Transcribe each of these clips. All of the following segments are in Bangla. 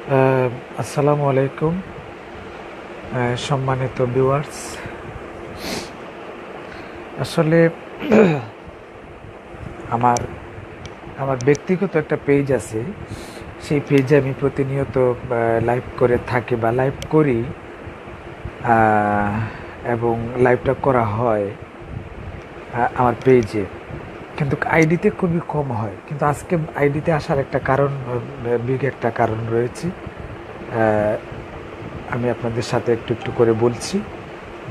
আসসালামু আলাইকুম, সম্মানিত ভিউয়ার্স। আসলে আমার আমার ব্যক্তিগত একটা পেজ আছে। সেই পেজে আমি প্রতিনিয়ত লাইভ করে থাকি বা লাইভ করি, আহ, এবং লাইভটা করা হয় আমার পেজে, কিন্তু আইডিতে খুবই কম হয়। কিন্তু আজকে আইডিতে আসার একটা কারণ, বিগ একটা কারণ রয়েছে। আহ, আমি আপনাদের সাথে একটু একটু করে বলছি।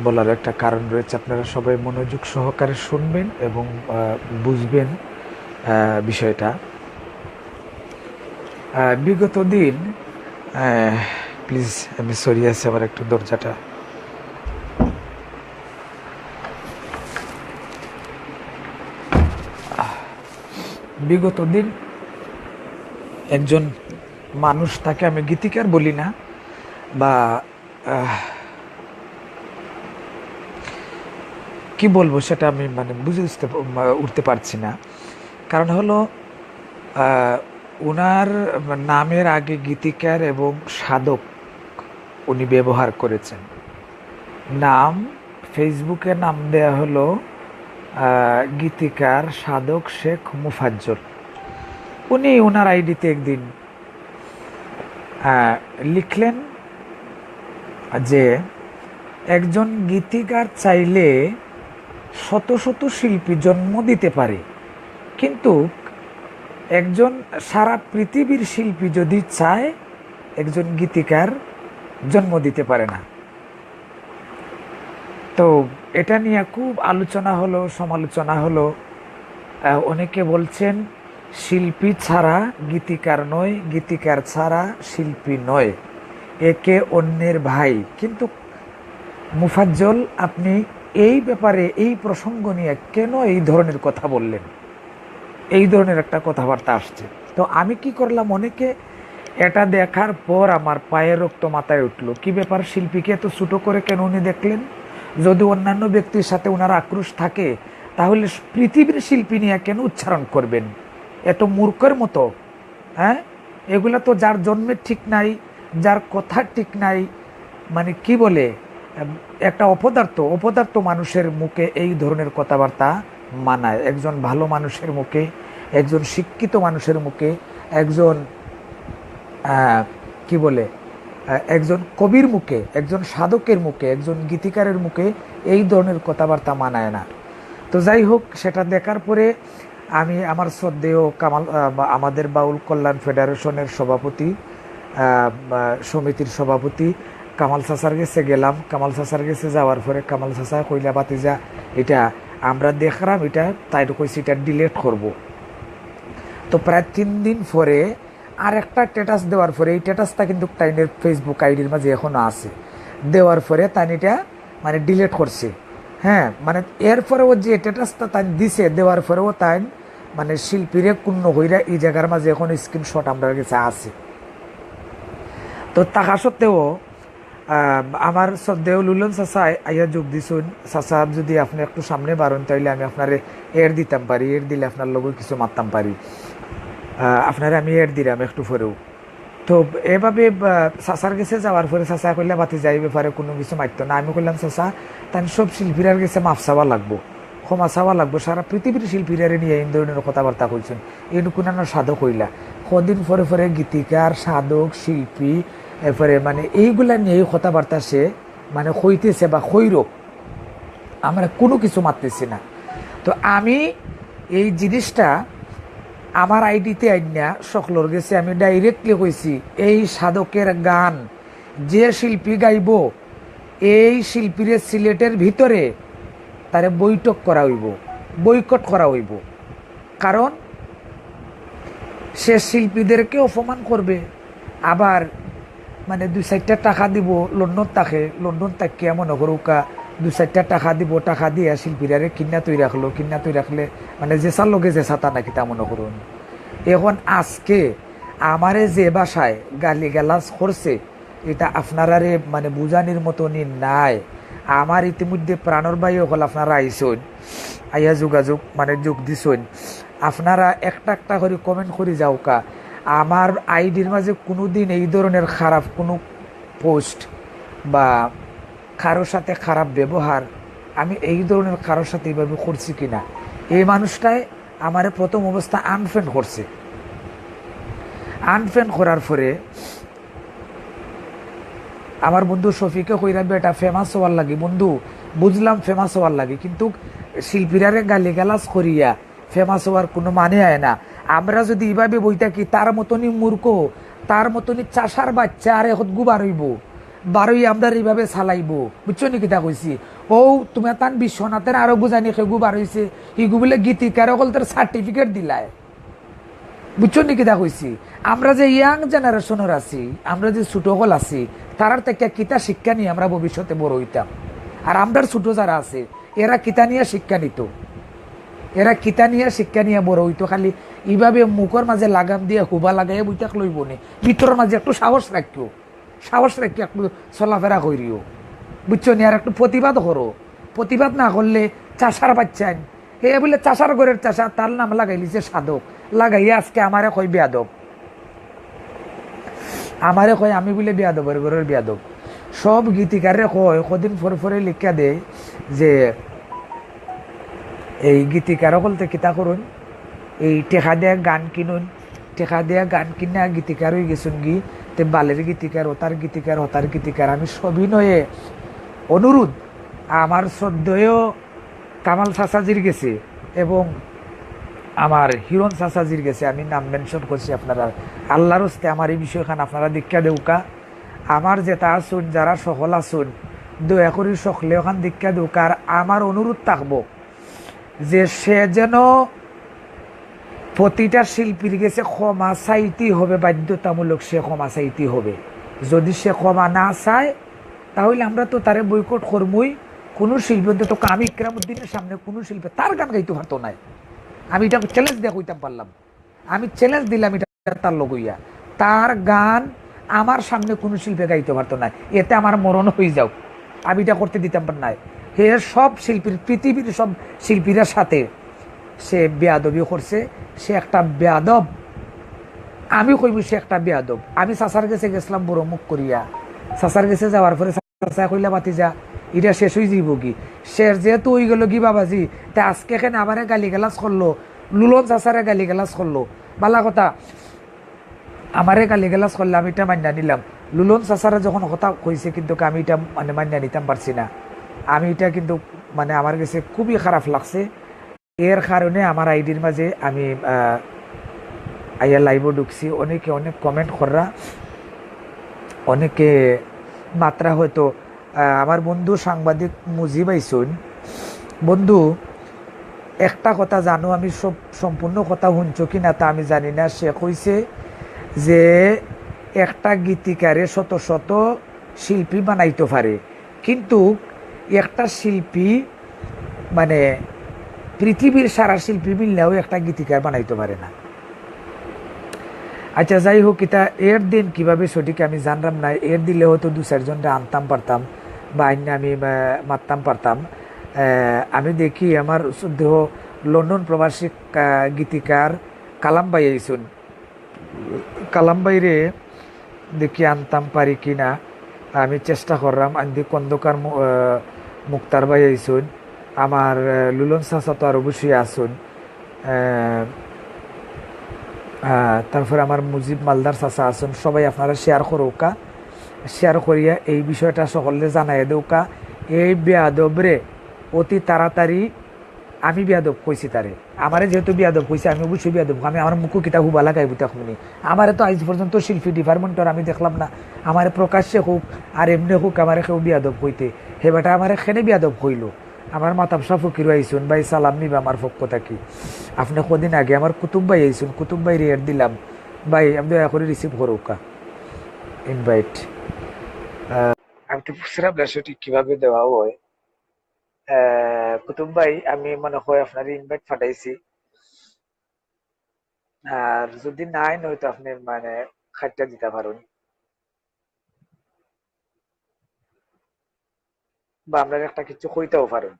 বলার একটা কারণ রয়েছে, আপনারা সবাই মনোযোগ সহকারে শুনবেন এবং বুঝবেন বিষয়টা। বিগত দিন, প্লিজ আমি সরিয়ে আছি আমার একটু দরজাটা। বিগত দিন একজন মানুষ, তাকে আমি গীতিকার বলি না বা কি বলবো সেটা আমি বুঝে উঠতে পারছি না। কারণ হলো, ওনার নামের আগে গীতিকার এবং সাধক উনি ব্যবহার করেছেন। নাম, ফেসবুকে নাম দেয়া হলো গীতিকার সাধক শেখ মুফাজ্জল। উনি ওনার আইডিতে একদিন লিখলেন যে একজন গীতিকার চাইলে শত শত শিল্পী জন্ম দিতে পারে, কিন্তু একজন সারা পৃথিবীর শিল্পী যদি চায়, একজন গীতিকার জন্ম দিতে পারে না। তো এটা নিয়ে খুব আলোচনা হলো, সমালোচনা হলো। অনেকে বলছেন শিল্পী ছাড়া গীতিকার নয়, গীতিকার ছাড়া শিল্পী নয়, একে অন্যের ভাই। কিন্তু মুফাজ্জল, আপনি এই ব্যাপারে, এই প্রসঙ্গ নিয়ে কেন এই ধরনের কথা বললেন? এই ধরনের একটা কথাবার্তা আসছে। তো আমি কি করলাম, অনেকে এটা দেখার পর আমার পায়ের রক্ত মাথায় উঠলো। কি ব্যাপার, শিল্পীকে এত ছোটো করে কেন উনি দেখলেন? যদি অন্যান্য ব্যক্তির সাথে ওনার আক্রোশ থাকে, তাহলে পৃথিবীর শিল্পী নিয়ে কেন উচ্চারণ করবেন এত মূর্খের মতো? হ্যাঁ, এগুলা তো যার জন্মের ঠিক নাই, যার কথা ঠিক নাই, কি বলে, একটা অপদার্থ মানুষের মুখে এই ধরনের কথাবার্তা মানায়? একজন ভালো মানুষের মুখে, একজন শিক্ষিত মানুষের মুখে, একজন কি বলে, একজন কবির মুখে, একজন সাধকের মুখে, একজন গীতিকারের মুখে এই ধরনের কথাবার্তা মানায় না। তো যাই হোক, সেটা দেখার পরে আমি আমার শ্রদ্ধেয় কামাল, আমাদের বাউল কল্যাণ ফেডারেশনের সভাপতি, সমিতির সভাপতি কামাল চাচার কাছে গেলাম। কামাল চাচার কাছে যাওয়ার পরে কামাল চাচা কইলা, বাতিজা, এটা আমরা দেখলাম, এটা তাই কইছি এটা ডিলেট করব। তো প্রায় 3 দিন পরে আর একটা স্ট্যাটাস দেওয়ার পরে, এই স্ট্যাটাসটা কিন্তু তাইনের ফেসবুক আইডির মাঝে এখনও আছে, দেওয়ার পরে তাই এটা ডিলেট করছে। হ্যাঁ, এরপরেও যে স্ট্যাটাসটা তাই দিছে, দেওয়ার পরেও তাই শিল্পীরে কুণ্ণ হইরা এই জায়গার মাঝে এখন স্ক্রিনশট আমরা কাছে আছে। তো তাহা সত্ত্বেও আমার শ্রদ্ধেয় লুলন চাচা আইয়া যোগ দিছুন। চাচা, যদি আপনি একটু সামনে বাড়ুন, তাইলে আমি আপনার এর দিতাম পারি, এর দিলে আপনার লোক কিছু মারতাম পারি। আপনারা আমি এর দিলাম একটু পরেও। তো এভাবে চাচার গেছে যাওয়ার পরে চাচা কইলে, বাতি যাই ব্যাপারে কোনো কিছু মারতো না। আমি কইলাম, চাচা, তাই সব শিল্পীরার গেছে মাফ চাওয়া লাগবো, ক্ষমা চাওয়া লাগবো। সারা পৃথিবীর শিল্পীরারে নিয়ে এই ধরনের কথাবার্তা কইছেন, এইটুকু না সাধক হইলা। কদিন পরে পরে গীতিকার, সাধক, শিল্পী, এরপরে এইগুলা নিয়ে কথাবার্তা সে হইতেছে বা হইরক, আমরা কোনো কিছু মারতেছি না। তো আমি এই জিনিসটা আমার আইডিতে আইনা সকলের গেছে আমি ডাইরেক্টলি কইছি, এই সাধকের গান যে শিল্পী গাইব, এই শিল্পীর সিলেটের ভিতরে তারে বৈঠক করা হইব, বয়কট করা হইব। কারণ সে শিল্পীদেরকে অপমান করবে, আবার 2-4টা টাকা দিব লন্ডন তাকে, লন্ডন তাকে মনে করুকা 2-4টা টাকা দিব, টাকা দিয়ে শিল্পীরারে কিনা তৈরি রাখলো, কিনা তৈরি রাখলে যেসার লগে যেসা তা নাকি তা মনে করুন। এখন আজকে আমারে যে বাসায় গালি গালাজ করছে, এটা আপনারারে বুঝানির মতনই নাই। আমার ইতিমধ্যে প্রাণর বায়ু হল, আপনারা আইসন, আইয়া যোগাযোগ যোগ দিছন। আপনারা একটা একটা করে কমেন্ট করে যাওকা, আমার আইডির মাঝে কোনোদিন এই ধরনের খারাপ কোনো পোস্ট বা কারোর সাথে খারাপ ব্যবহার আমি এই ধরনের কারোর সাথে এইভাবে করছি কিনা। এই মানুষটাই আমার প্রথম অবস্থা আনফ্রেন্ড করছে। আনফ্রেন্ড করার পরে আমার বন্ধু শফিকে কইরা বেটা ফেমাস হওয়ার লাগে, বন্ধু বুঝলাম ফেমাস হওয়ার লাগে, কিন্তু শিল্পীরারে গালি গালাজ করিয়া ফেমাস হওয়ার কোনো মানে হয় না। আমরা যদি এইভাবে বই থাকি তার মতনই মূর্খ, তার মতনই চাষার বাচ্চা আর এখন গুবার হইব, বারোই আমরা এইভাবে চালাইব, বুঝছো নি কিতা কইছি। ও তুমি তান বিশ্বনাথের আরো বুঝানি খেগু বার হয়েছে, ইগু বলে গীতিকার অকল তার সার্টিফিকেট দিলায়, বুঝছো নি কিতা কইছি। আমরা যে ইয়াং জেনারেশনের আছি, আমরা যে ছোট হল আছি, তারার থেকে কিতা শিক্ষা নিয়ে আমরা ভবিষ্যতে বড় হইতাম। আর আমরার ছোট যারা আছে এরা কিতা নিয়ে শিক্ষা নিত, এরা কিতা নিয়ে শিক্ষা নিয়ে বড় হইতো। খালি এইভাবে মুখের মাঝে লাগাম দিয়ে হুবা লাগাইয়া বইতাক লইব নি, ভিতরের মাঝে একটু সাহস রাখিও, সাহস রাখি একটু চলাফেরা করিও, বুঝছো নি। আর একটু প্রতিবাদ করো, প্রতিবাদ না করলে চাষার বাচ্চান এ বলে চাষার ঘরের চাষা, তার নাম লাগাইলিছে সাধক, লাগাইয়া আজকে আমারে কই বেয়াদব, আমারে কয় আমি বলে বেয়াদবের ঘরের বেয়াদব। সব গীতিকারে কয় কদিন পরে লিখা দেয় যে এই গীতিকার বলতে কিতা করুন, এই টেকা দেয়া গান কিনুন, টেকা দেয়া গান কিনা গীতিকার হয়ে গেছুন গি, তে বালের গীতিকার হতার গীতিকার হতার গীতিকার। আমি সবিনয়ে অনুরোধ, আমার শ্রদ্ধেয় কামাল চাচাজির গেছে এবং আমার হিরণ চাচাজির গেছে, আমি নাম মেনশন করছি আপনারা, আল্লাহর হস্তে আমার এই বিষয়খান আপনারা দীক্ষা দেউকা। আমার যেটা আসুন যারা সকল আসুন দয়া করি সকলে ওখান দীক্ষা দেউকা। আর আমার অনুরোধ থাকবো যে সে যেন প্রতিটা শিল্পীর গেছে ক্ষমা চাইতেই হবে, বাধ্যতামূলক সে ক্ষমা চাইতেই হবে। যদি সে ক্ষমা না চায় তাহলে আমরা তো তারে বয়কট করবই। কোনো শিল্পী তো আমি ইকরামউদ্দিনের সামনে কোনো শিল্পী তার গান গাইতে পারতো না, আমি এটা চ্যালেঞ্জ দিয়ে কইতাম পারলাম, আমি চ্যালেঞ্জ দিলাম এটা তার লগইয়া, তার গান আমার সামনে কোনো শিল্পী গাইতে পারতো না, এতে আমার মরণ হয়ে যাও, আমি এটা করতে দিতাম পার নাই। হে সব শিল্পীর, পৃথিবীর সব শিল্পীরা সাথে সে বেয়াদবি করছে, সে একটা বেয়াদব, আমি কইব সে একটা বেয়াদব। আমি চাচার কাছে গেছিলাম বড় মুখ করিয়া, চাচার কাছে যাওয়ার পরে চাচা কইলা বাতি যা এটা শেষ হয়ে যাইব কি, শেষ যেহেতু হয়ে গেল কি বাবাজি, তা আজকে এখানে আবার গালি গালাজ করলো, লুলন চাচারে গালি গালাজ করলো, বালা কথা আমারে গালি গালাজ করলে আমি এটা মান্যা নিলাম। লুলন চাচারা যখন কথা কইছে কিন্তু আমি এটা মানে মান্যা নিতাম পারছি না, আমি এটা কিন্তু মানে আমার কাছে খুবই খারাপ লাগছে। এর কারণে আমার আইডির মাঝে আমি আইয়া লাইভও ঢুকছি, অনেকে অনেক কমেন্ট কররা, অনেকে মাত্রা হয়তো আমার বন্ধু সাংবাদিক মুজিব আইসুন, বন্ধু একটা কথা জানো, আমি সব সম্পূর্ণ কথা শুনছো কি না তা আমি জানি না। সে কইছে যে একটা গীতিকারে শত শত শিল্পী বানাইতে পারে, কিন্তু একটা শিল্পী মানে পৃথিবীর সারা শিল্পী মিললেও একটা গীতিকার বানাইতে পারে না। আচ্ছা যাই হোক, এটা এর দিন কিভাবে সঠিক আমি জানলাম না, এর দিলে হয়তো দু চারজনটা আনতাম পারতাম বা আইনে আমি মারতাম পারতাম। আমি দেখি আমার দেহ লন্ডন প্রবাসী গীতিকার কালাম ভাই আইসুন, কালাম বাইরে দেখি আনতাম পারি কি না, আমি চেষ্টা করলাম। আন্দি কন্দকার মুক্তার ভাই আইসুন, আমার লুলন চাচা তো আর অবশ্যই আসুন, তারপরে আমার মুজিব মালদার চাচা আসুন, সবাই আপনারা শেয়ার করুকা, শেয়ার করিয়া এই বিষয়টা সকলে জানাই দেউকা। এই বেয়াদবরে অতি তাড়াতাড়ি, আমি বেয়াদব কইছি তারে, আমারে যেহেতু বেয়াদব কইছে আমি অবশ্যই বেয়াদব, আমি আমার মুখও কিতা হুবা লাগাই বুঝতে শুনি। আমারে তো আজ পর্যন্ত শিল্পী ডিপার্টমেন্টর আমি দেখলাম না আমার প্রকাশ্যে হোক আর এমনি হোক আমার কেউ বেয়াদব কইতে, হে বেটা আমার এখানে বেয়াদব কইল। আমার মাতাবসা ফকির আইসুন, ভাই সালাম নিবা আমার পক্ষ থাকি। আপনি কদিন আগে আমার কুতুব ভাই আইসুন, কুতুব ভাই রেয়ার দিলাম, ভাই আমি দয়া করে রিসিভ করুকা ইনভাইট। আমি তো বুঝলাম না সঠিক কিভাবে দেওয়া হয়। কুতুব ভাই আমি মনে হয় আপনার ইনভাইট পাঠাইছি, আর যদি নাই নয়তো আপনি মানে খাইটা দিতে পারেন বা আপনার একটা কিছু কইতেও পারেন।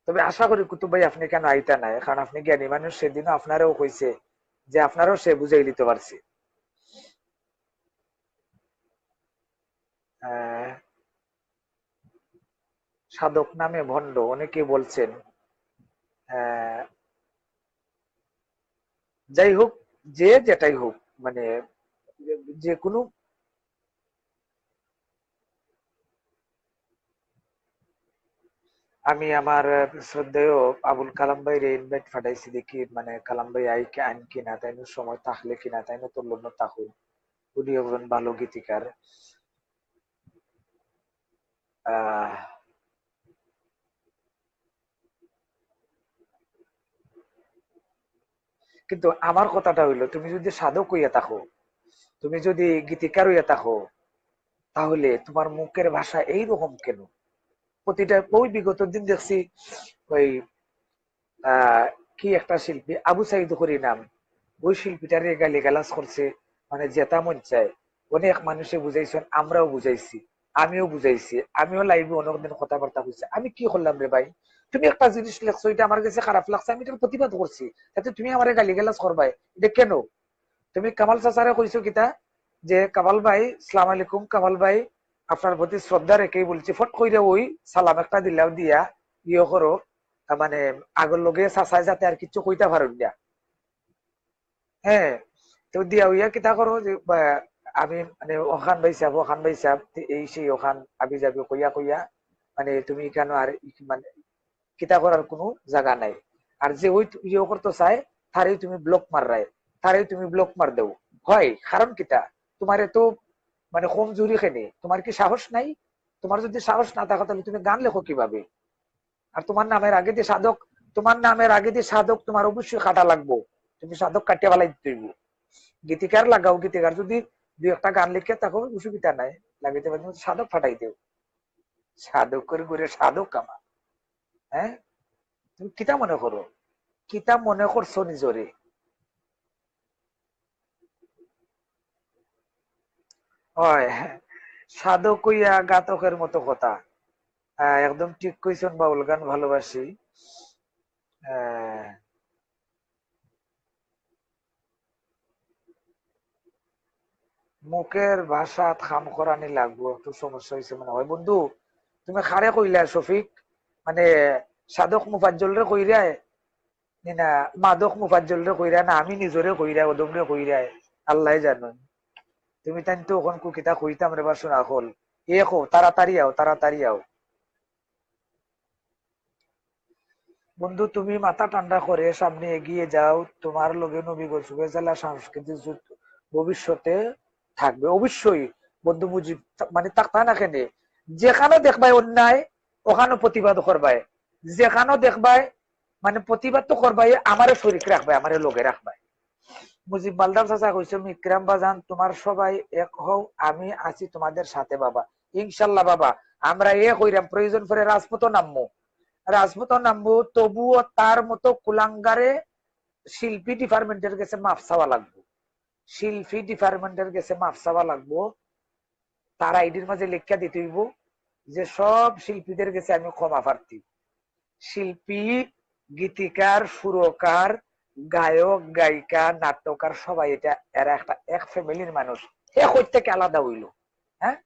তবে আশা করি কুতুব ভাই আপনি কেন আইতা নাই, কারণ আপনি জ্ঞানী মানুষ, সেদিনও আপনারও কইছে যে আপনারও সে বুঝাই দিতে পারছি। আহ, সাধক নামে ভণ্ড অনেকে বলছেন। আহ, যাই হোক, যে যেটাই হোক, মানে যে কোনো, আমি আমার শ্রদ্ধেয় আবুল কালাম ভাই রে ইনভাইট ফাটাইছি দেখি, মানে কালাম ভাই আইন কিনা, তাই না সময় থাকলে কিনা, তাই না তোর লগ্ন তাহুল, উনি একজন ভালো গীতিকার। আহ কিন্তু আমার কথাটা হইলো, তুমি যদি সাধক হইয়া থাকো, তুমি যদি গীতিকার হইয়া থাকো, তাহলে তোমার মুখের ভাষা এইরকম কেন? প্রতিটা ওই বিগত দিন দেখছি, ওই কি একটা শিল্পী আবু সাইদ করি নাম, ওই শিল্পীটারে গালি গালাজ করছে, মানে জেতা মন চায়। অনেক মানুষে বুঝাইছেন, আমরাও বুঝাইছি, আমিও বুঝাইছি, আমিও লাইভে অনেকদিন কথাবার্তা হয়েছে। আমি কি করলাম রে ভাই? তুমি একটা জিনিস লেখছো, এটা আমার কাছে খারাপ লাগছে, আমি এটার প্রতিবাদ করছি, তাতে তুমি আমার গালি গালাজ করবাই, এটা কেন? তুমি কামাল চাচারে কইছো কিতা, যে কামাল ভাই সালাম আলাইকুম, কামাল ভাই আপনার প্রতি শ্রদ্ধা রেখেই বলছি, ফট কইরা ওই সালাম একটা দিলাও দিয়া ইয়ে করো, মানে আগর লগে চাচাই যাতে আর কিছু কইতা পারুন না। হ্যাঁ, তো দিয়া হইয়া কিতা করো যে আমি মানে ওখান ভাই সাহেব এই সেই ওখান আবি যাবি কইয়া কইয়া, মানে তুমি কেন আর মানে কিতা করার কোনো জায়গা নাই। আর যে ওই ইয়ে করতে চায়, তারই তুমি ব্লক মার রায়, তারই তুমি ব্লক মার দেও। হয় কারণ কিতা? তোমারে তো মানে কম জুরি খেনে, তোমার কি সাহস নাই? তোমার যদি সাহস না থাকে, তাহলে তুমি গান লেখো কিভাবে? আর তোমার নামের আগে দিয়ে সাধক, তোমার নামের আগে দিয়ে সাধক তোমার অবশ্যই কাটা লাগবো, তুমি সাধক কাটিয়ে ফেলাই দিতে হইব। গীতিকার লাগাও, গীতিকার যদি দুই একটা গান লিখে থাকো অসুবিধা নাই, লাগাইতে পারি, সাধক ফাটাই দেও। সাধক করে করে সাধক কামা। হ্যাঁ, তুমি কিতা মনে করো? কিতা মনে করছো নিজরে? হয়, সাধক কইয়া গাতকের মতো কথা। একদম ঠিক কইছেন, বাউল গান ভালোবাসি। আহ, মুখের ভাষা খাম করানি লাগবো, একটু সমস্যা হয়েছে মনে হয় বন্ধু। তুমি খারে কইলা শফিক, মানে সাধক মুফাজ্জল রে কইরায় না মাদক মুফাজ্জল রে কইরা, না আমি নিজরে কইরা ওদম রে কইরায়, আল্লাহ জানো। তুমি তাই তো ওখান কুকিতা কইতাম রে বা শোনা হল, এ কো তাড়াতাড়ি আও, তাড়াতাড়ি আও। বন্ধু তুমি মাথা ঠান্ডা করে সামনে এগিয়ে যাও, তোমার লগে নবী গল্পে জেলা সাংস্কৃতিক যুদ্ধ ভবিষ্যতে থাকবে অবশ্যই। বন্ধু মুজিব মানে তাকতা না কেনে, যেখানে দেখবাই অন্যায় ওখানে প্রতিবাদ করবাই, যেখানে দেখবাই মানে প্রতিবাদ তো করবাই, আমারে শরীর রাখবাই, আমারে লগে রাখবাই। মুজিব মালদার চাচা কইছে, ইকরাম বাজান তোমার সবাই এক হও, আমি আছি তোমাদের সাথে বাবা, ইনশাল্লাহ বাবা। আমরা এক হইরাম, প্রয়োজন পরে রাজপথ নামবো, রাজপথ নামবো, তবুও তার মতো কুলাঙ্গারে শিল্পী ডিপার্টমেন্টের কাছে মাফ চাওয়া লাগবো, শিল্পী ডিপার্টমেন্টের কাছে মাফ চাওয়া লাগবো। তার আইডির মাঝে লেখা দিতে হইব যে সব শিল্পীদের কাছে আমি ক্ষমা প্রার্থী। শিল্পী, গীতিকার, সুরকার, গায়ক, গায়িকা, নাট্যকার সবাই এটা, এরা একটা এক ফ্যামিলির মানুষ। এ কই থেকে আলাদা হইলো? হ্যাঁ,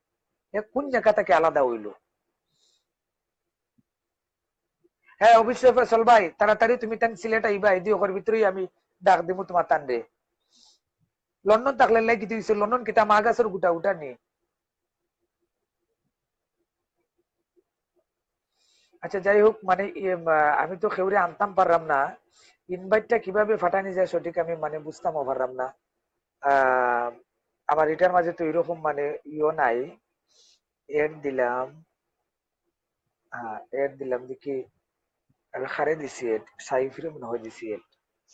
এ কোন জায়গা থেকে আলাদা হইলো? হ্যাঁ অবশ্যই ফেসল ভাই, তাড়াতাড়ি তুমি তান সিলেট আইবা, এই দুই ওর ভিতরেই আমি ডাক দিব তোমার তান রে। লন্ডন থাকলে লাগি তুই লন্ডন কিতা মা গাছের গুটা উঠা নি। আচ্ছা যাই হোক, মানে আমি তো খেউরে আনতাম পারলাম না, ইনভাইটটা কিভাবে ফাটানি যায় সঠিক আমি মানে বুঝতামও পারলাম না। আহ আমার এটার মাঝে তো এরকম মানে ইও নাই। এড দিলাম, হ্যাঁ এড দিলাম দেখি, আমি খারে দিছি এড, সাইফিরে মনে হয় দিছি এড।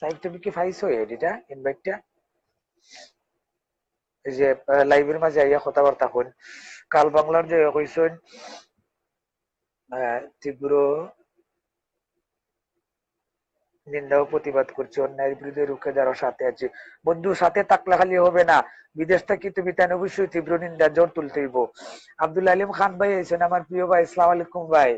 সাইফ তুমি কি পাইছো এড এটা ইনভাইটটা? এই যে লাইভের মাঝে আইয়া কথাবার্তা হন, কাল বাংলার যে কইছেন তীব্র নিন্দা ও প্রতিবাদ করছি, অন্যায়ের বিরুদ্ধে রুখে দাঁড়াও, সাথে আছি। বন্ধু সাথে থাকলে খালি হবে না, বিদেশ থেকে তুমি তাই অবশ্যই তীব্র নিন্দা জোর তুলতে হইব। আব্দুল আলিম খান ভাই আছেন, আমার প্রিয় ভাই, আসসালাম আলাইকুম ভাই।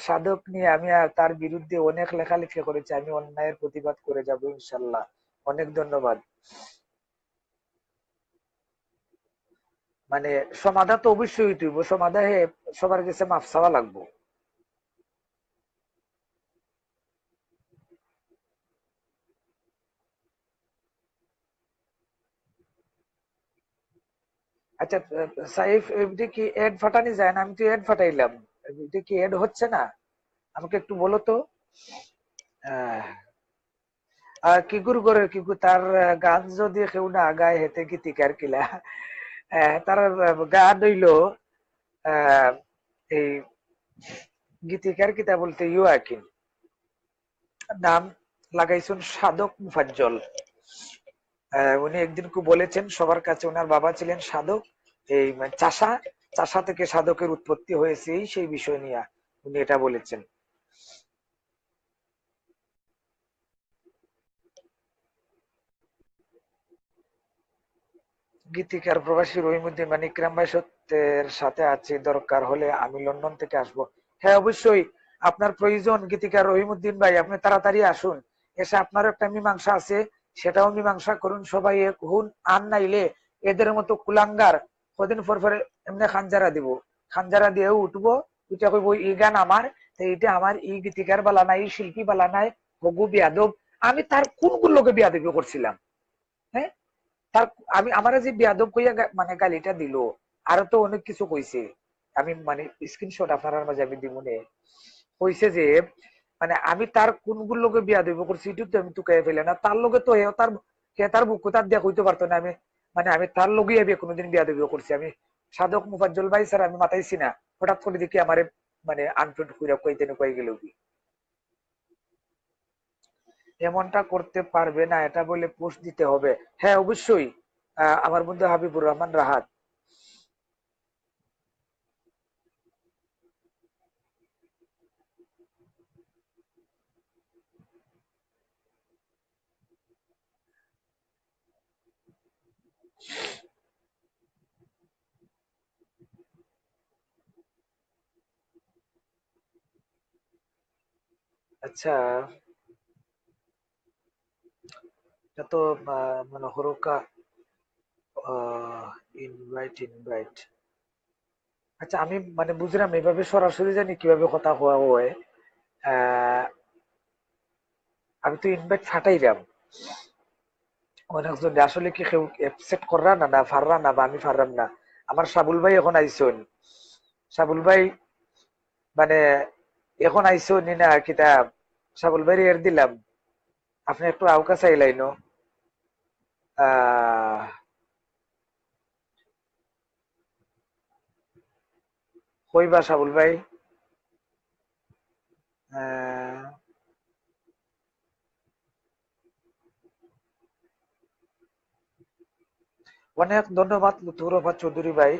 সাধক নিয়ে আমি আর তার বিরুদ্ধে অনেক লেখালেখি করেছি, আমি অন্যায়ের প্রতিবাদ করে যাব ইনশাল্লাহ। অনেক ধন্যবাদ। মানে সমাধা তো অবশ্যই হইব, সমাধা হে সবার কাছে মাফ চাওয়া লাগবো। আচ্ছা সাইফ, এটা কি এড ফাটানি যায় না? আমি তো এড ফাটাইলাম, এটা কি এড হচ্ছে না? আমাকে একটু বলো তো। আহ, আর কি গুরু করে কি তার গান যদি কেউ না গায় হেতে গীতিকার কিলা। তার গান হইল আহ, এই গীতিকার কিতা বলতে ইউয়াকিন, নাম লাগাইছেন সাধক মুফাজ্জল। উনি একদিন বলেছেন সবার কাছে ওনার বাবা ছিলেন সাধক, এই চাষা, চাষা থেকে সাধকের উৎপত্তি হয়েছে, সেই বিষয় নিয়ে উনি এটা বলেছেন। গীতিকার প্রবাসী রহিমউদ্দিন মানিকরাম ভাই সত্যের সাথে আছি, দরকার হলে আমি লন্ডন থেকে আসব। হ্যাঁ অবশ্যই, আপনার প্রয়োজন গীতিকার রহিমউদ্দিন ভাই, আপনি তাড়াতাড়ি আসুন, এসে আপনার একটা মীমাংসা আছে সেটাও মীমাংসা করুন, সবাই এক হুন। আর নাইলে এদের মতো কুলাঙ্গার কদিন পর পরে এমনি খানজারা দিব, খানজারা দিয়েও উঠবো, উঠে কইব ই গান আমার, এইটা আমার, ই গীতিকার বালা নাই, ই শিল্পী বালা নাই, হগু বিয়াদব। আমি তার কোনগুলোকে বিয়াদবি করছিলাম? হ্যাঁ, তার আমি আমার যে বিয়াদব কইয়া মানে গালিটা দিল, আরো তো অনেক কিছু কইছে। আমি মানে স্ক্রিনশট আপনার মাঝে আমি দিমুনে, কইছে যে মানে আমি তার কোনগুলো লোকে বিয়াদব করছি এটা তো আমি তুকাই ফেলে না, তার লগে তো হেও তার কে তার বুক তার দিয়া কইতে পারতো না আমি, মানে আমি তার লগে আমি কোনোদিন বিয়াদব করছি? আমি সাধক মুফাজ্জল ভাই স্যার আমি মাথাইছি না, হঠাৎ করে দেখি আমারে মানে আনফ্রেন্ড কইরা কইতে না কই গেল কি। এমনটা করতে পারবে না এটা বলে পোস্ট দিতে হবে? হ্যাঁ অবশ্যই। আমার বন্ধু হাবিবুর রহমান রাহাত। আচ্ছা, এটা তো মানে হরকা ইনভাইট ইনভাইট। আচ্ছা আমি মানে বুঝলাম এভাবে সরাসরি জানি কিভাবে কথা হওয়া হয়। আহ, আমি তো ইনভাইট ফাটাইলাম অনেকজন, আসলে কি কেউ অ্যাকসেপ্ট কররা না, না ফাররা না, বা আমি ফাররাম না। আমার সাবুল ভাই এখন আইসুন, সাবুল ভাই মানে এখন আইসুন নি না কিতাব, সাবুল ভাই এর দিলাম, আপনি একটু আউকা চাইলাইনো। আহ কইবা সাবুল ভাই? আহ অনেক ধন্যবাদ লুৎফর রহমান চৌধুরী ভাই,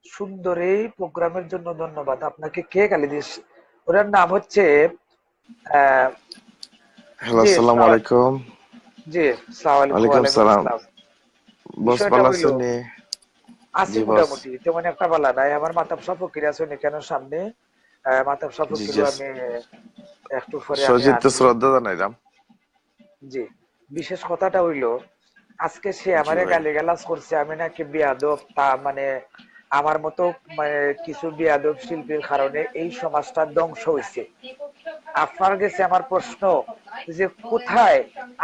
সুন্দর এই প্রোগ্রামের জন্য ধন্যবাদ আপনাকে। কে গালি দিস? ওনার নাম হচ্ছে আহ, হ্যালো, জি আসসালামু সালাম, আলাইকুম। জি সালাম আলাইকুম, ওয়ালাইকুম ওয়ালাইকুম সালাম। আসসালাম। বস বিষয়টা ভালো হইলো, আছেন নি? আছি জি বস। মোটামুটি, তেমন একটা বলা নাই। আমার মাতাব সাহ ফকির আছে কেন সামনে, মাতাব সাহ জি ফকিরও জি, আমি একটু পরে আমি সজিত আনবো। শ্রদ্ধা জানাইলাম। জি, বিশেষ কথাটা হইলো আজকে সে জি আমারে ভাই। গালিগালাজ করছে আমি নাকি বিয়াদব, তা মানে আমার মতো মানে কিছু বিয়াদব শিল্পীর কারণে এই সমাজটা ধ্বংস হয়েছে। আপনার কাছে আমার প্রশ্ন যে কোথায়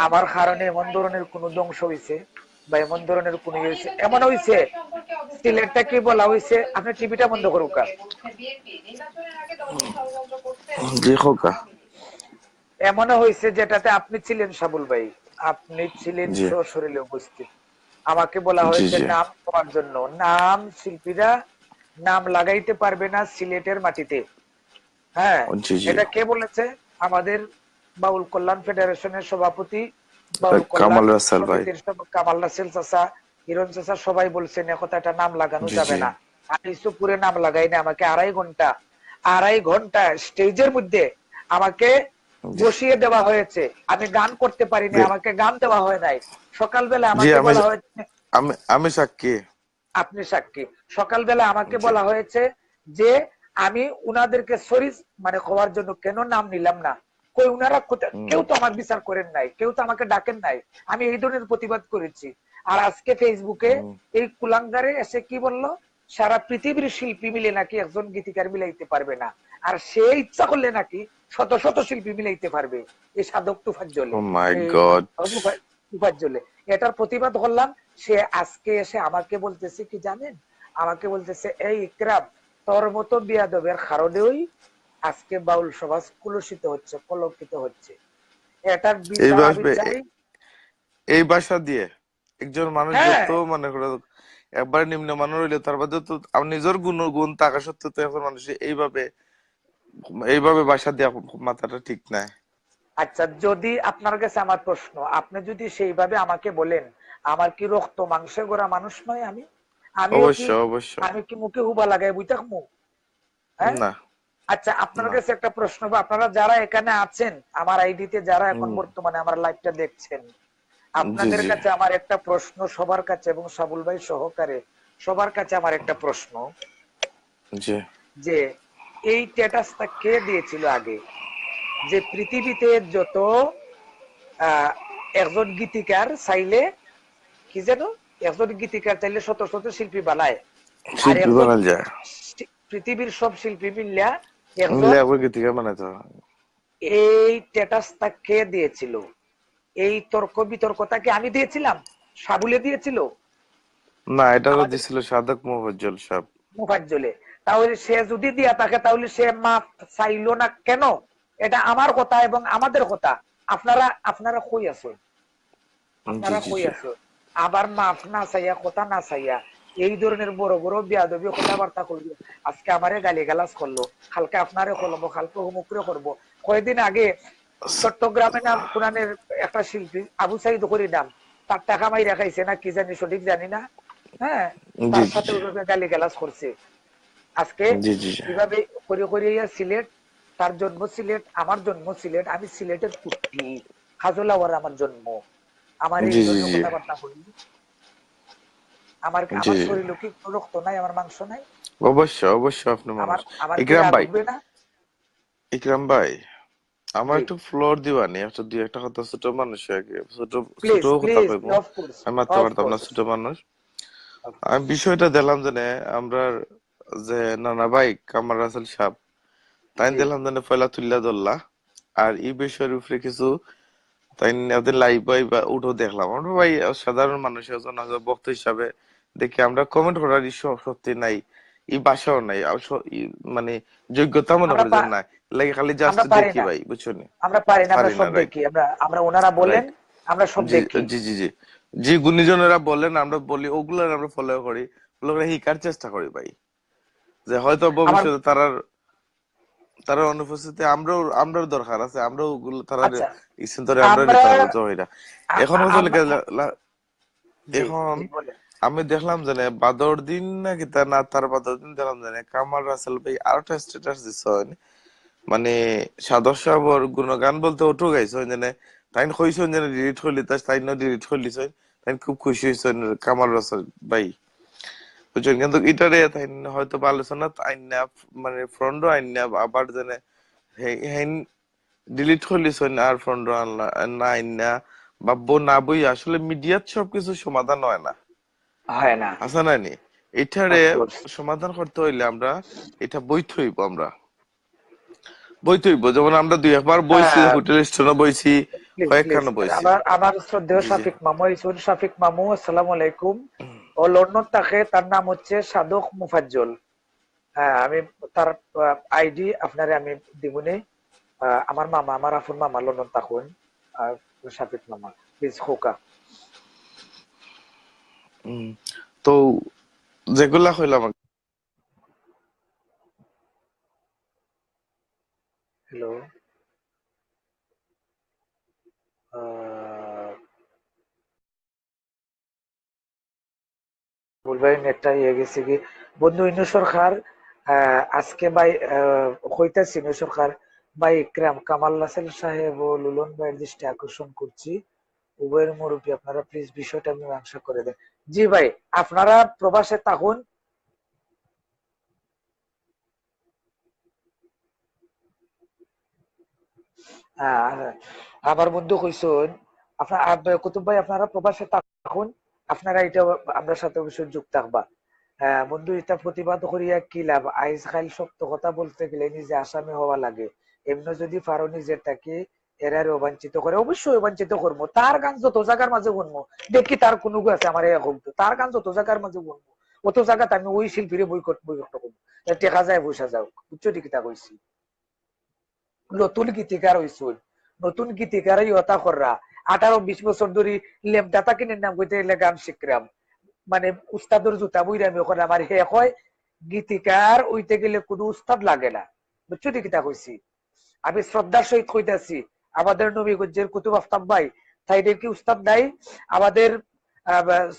আমার কারণে এমন ধরনের কোন ধ্বংস হয়েছে বা এমন ধরনের কোন ইয়ে হয়েছে? এমন হয়েছে সিলেটটা কি বলা হয়েছে, আপনি টিভিটা বন্ধ করুক। জি খোকা। এমনও হয়েছে যেটাতে আপনি ছিলেন সাবুল ভাই, আপনি ছিলেন জি সশরীরে উপস্থিত। আমাকে বলা জি হয়েছে জি নাম করার জন্য, নাম শিল্পীরা নাম লাগাইতে পারবে না সিলেটের মাটিতে। হ্যাঁ, জি জি। এটা কে বলেছে? আমাদের বাউল কল্যাণ ফেডারেশনের সভাপতি, বাউল কল্যাণ কামাল রাসাল ভাই। সমিতির কামাল রাসেল চাচা, হিরণ চাচা সবাই বলছেন একথা, এটা নাম লাগানো জি যাবে জি না। আমি ইসুপুরে নাম লাগাই না, আমাকে আড়াই ঘন্টা স্টেজের মধ্যে আমাকে জি বসিয়ে দেওয়া হয়েছে। আমি গান করতে পারিনি, জি আমাকে গান দেওয়া হয় নাই। সকালবেলা জি, আমাকে আমি বলা হয়েছে, আমি আমি সাক্ষী। আপনি সাক্ষী, সকালবেলা আমাকে জি বলা হয়েছে যে আমি উনাদেরকে সরি মানে হওয়ার জন্য কেন নাম নিলাম না। কই উনারা হুম, কেউ তো আমার বিচার করেন নাই, কেউ তো আমাকে ডাকেন নাই, আমি এই ধরনের প্রতিবাদ করেছি। আর আজকে ফেসবুকে হুম। এই কুলাঙ্গারে এসে কি বললো, সারা পৃথিবীর শিল্পী মিলে নাকি একজন গীতিকার মিলাইতে পারবে না, আর সে ইচ্ছা করলে নাকি শত শত শিল্পী মিলাইতে পারবে এই সাধক তুফাজ্জলে, ও মাই এই গড। তুফাজ্জলে। এটার প্রতিবাদ করলাম। সে আজকে এসে আমাকে বলতেছে কি জানেন, আমাকে বলতেছে এই ইকরাম, তোর মতো বিয়াদবের কারণেই আজকে বাউল সমাজ কুলুষিত হচ্ছে, কলঙ্কিত হচ্ছে। এটার বিচার আমি এইভাবে চাই। এই ভাষা দিয়ে একজন মানুষ হ্যাঁ, যত মনে করো একবার নিম্নমানের হইলে তার বাদে তো আমার নিজের গুণ থাকা সত্ত্বেও তো এখন মানুষ এইভাবে এইভাবে ভাষা দেওয়া মাথাটা ঠিক নাই। আচ্ছা, যদি আপনার কাছে আমার প্রশ্ন, আপনি যদি সেইভাবে আমাকে বলেন, আমার কি রক্ত মাংসে গড়া মানুষ নয় আমি? আমিও কি, অবশ্য অবশ্য। আমি কি মুখে হুবা লাগাই বুঝতে থাকবো? হ্যাঁ। না আচ্ছা, আপনার না। কাছে একটা প্রশ্ন, বা আপনারা যারা এখানে আছেন আমার আইডিতে, যারা এখন হুম, বর্তমানে আমার লাইভটা দেখছেন, জি আপনাদের জি কাছে আমার একটা প্রশ্ন, সবার কাছে, এবং সাবুল ভাই সহকারে সবার কাছে আমার একটা প্রশ্ন, জি। যে এই স্ট্যাটাসটা কে দিয়েছিল আগে, যে পৃথিবীতে যত আহ একজন গীতিকার চাইলে, কি যেন, একজন গীতিকার চাইলে শত শত শিল্পী বানায়, আর শিল্পী একজন বানাল যায়, পৃথিবীর সব শিল্পী মিললা একজন, মিলে একবার গীতিকা বানাইতে হয়। এই স্ট্যাটাসটা কে দিয়েছিল? এই তর্ক বিতর্কটা কি আমি দিয়েছিলাম? সাবুলে দিয়েছিল? না, এটা তো আমাদের দিছিল সাধক মোফাজ্জল সাহেব। মুফাজ্জলে? তাহলে সে যদি দিয়া থাকে, তাহলে সে মাফ চাইলো না কেন? এটা আমার কথা এবং আমাদের কথা। আপনারা আপনারা কই আছেন? জি আপনারা জি কই জি। আছেন? আবার মাফ না চাইয়া, কথা না চাইয়া এই ধরনের বড় বড় বিয়াদবি কথাবার্তা করবে। আজকে আমারে গালি গালাজ করলো, কালকে আপনারে করবো, কালকে হুমুকরে করবো। কয়েকদিন আগে চট্টগ্রামে নাম কোরআনের একটা শিল্পী আবু সাইদ করি নাম, তার টাকা মাই রাখাইছে না কি জানি, সঠিক জানি না। হ্যাঁ, জি তার জি সাথে জি ওইভাবে গালি গালাজ করছে। আজকে জি জি জি কিভাবে করে করে সিলেট, তার জন্ম সিলেট, আমার জন্ম সিলেট, আমি সিলেটের পুত্রী, হাজোলাওয়ার আমার জন্ম, আমার এই জি জি ধরনের জি কথাবার্তা বলি? আমার জি। আমার শরীরে কি কোনো রক্ত নাই, আমার মাংস নাই? অবশ্য অবশ্য আপনি আমার মানুষ। আমার কি ইকরাম রাগ ভাই, উঠবে না? ইকরাম ভাই, আমার জি, একটু ফ্লোর দিবানি, একটা দুই একটা কথা, ছোট মানুষ আগে ছোট ছোট প্লিজ কথা প্লিজ, কইব। অফকোর্স, আমি মারতে পারতাম না, অফকোর্স, ছোট মানুষ। আমি অফকোর্স। বিষয়টা দিলাম জানে আমরা, যে নানা ভাই কামাল রাসেল সাহেব, তাই জি, দিলাম জানে পয়লা তুল্লা ধরলা। আর এই বিষয়ের উপরে কিছু তাই ওদের লাইভ ভাই বা উঠো দেখলাম, আমরা ভাই সাধারণ মানুষ একজন বক্তা হিসাবে দেখি আমরা কমেন্ট করার সত্যি নাই, এই বাসাও নাই, মানে যোগ্যতা মনে আমরা করি যে নাই, লাগে খালি জাস্ট আমরা পারি দেখি না, ভাই, বুঝছো নি? আমরা পারি না, আমরা পারি না, সব রাইট দেখি, আমরা আমরা ওনারা বলেন, রাইট। আমরা সব জি দেখি। জি জি জি। যে গুণীজনেরা বলেন আমরা বলি, ওগুলো আমরা ফলো করি, ওগুলো শিকার চেষ্টা করি ভাই, যে হয়তো আমার, ভবিষ্যতে তারার তারার অনুপস্থিতি আমরাও আমরাও দরকার আছে, আমরাও ওগুলো তারার আচ্ছা, ইচ্ছেন ধরে আমরা আমরা নিতে পারবো তো হইরা। এখন হচ্ছে আমরা, জি এখন জি বলেন। আমি দেখলাম জানে বাদর দিন নাকি তা না, তার বাদর দিন দেখলাম জানে কামাল রাসেল ভাই আরেকটা স্ট্যাটাস দিচ্ছেন, মানে সাদর সাহর গুণগান বলতে ওঠো গাইছেন জানে, তাই কইছেন জানে ডিলিট করলি, তাই ডিলিট করলিছেন, তাই খুব খুশি হয়েছেন কামাল রাসেল ভাই, বুঝছেন। কিন্তু এটারে তাই হয়তো বা আলোচনা আইন না, মানে ফ্রন্ট আইন না, আবার জানে হেন ডিলিট করলিছেন আর ফ্রন্ট না আইন না, ভাববো না বই আসলে মিডিয়ার সবকিছু সমাধান হয় না, হয় না, আছে না নি? এটারে অফকোর্স। সমাধান করতে হইলে আমরা এটা বইতে হইব, আমরা বইতে হইব, যেমন আমরা দুই একবার বইছি, হ্যাঁ, হোটেল স্টেশনে বইছি, প্লিজ প্লিজ, কয়েকখানে বইছি। আবার আমার শ্রদ্ধেয় জি জি। শাফিক মামু, ইসুন শাফিক মামু, আসসালামু আলাইকুম। ও লন্ডন থাকে, তার নাম হচ্ছে সাদক মুফাজ্জল। হ্যাঁ, আমি তার আইডি আপনারে আমি দিবনে। আমার মামা, আমার আফুর মামা লন্ডন থাকুন। আহ, শাফিক মামা, প্লিজ খোকা। উম, তো যেগুলা হইলাম হ্যালো, আহ বলবাই নেটটা ইয়ে গেছে কি, বন্ধু ইনু সরকার, আজকে ভাই হইতাছি ইনু সরকার, ভাই ইকরাম, কামাল নাসের সাহেব ও লুলন ভাইয়ের দৃষ্টি আকর্ষণ করছি, উভয়ের মুরব্বী, আপনারা প্লিজ বিষয়টা মীমাংসা করে দেন। জি ভাই, আপনারা প্রবাসে থাকুন। আহ, আমার বন্ধু কইসুন আপনার কুতুব ভাই আপনারা প্রবাসে থাকুন, আপনারা এটা আমরা সাথে অবশ্যই যুক্ত থাকবা। বন্ধু এটা প্রতিবাদ করিয়া কি লাভ, আইজ খাইল সত্য কথা বলতে গেলে নিজে আসামি হওয়া লাগে। এমনি যদি পারো নিজের তাকে এরারে অবাঞ্ছিত করে, অবশ্যই অবাঞ্ছিত করবো। তার গান যত জায়গার মাঝে শুনবো, দেখি তার কোনো আছে আমার তার গান যত জায়গার মাঝে শুনবো, অত জায়গাতে আমি ওই শিল্পীরে বইকট বইকট করবো। টেকা যায় বসা যাও, বুঝছো ঠিকই তা কইছি। নতুন গীতিকার হইছুন, নতুন গীতিকার ইয়তা কররা 18-20 বছর ধরে লেমদাতা কিনে নাম কইতে এলে গান শিখরাম, মানে উস্তাদর জুতা বইরা আমি ওখানে আমার হে হয় গীতিকার হইতে গেলে কোনো উস্তাদ লাগে না, বুঝছো ঠিকই তা কইছি। আমি শ্রদ্ধার সহিত কইতাছি, আমাদের নবীগঞ্জের কুতুব আফতাব ভাই তাইদের কি উস্তাদ নাই? আমাদের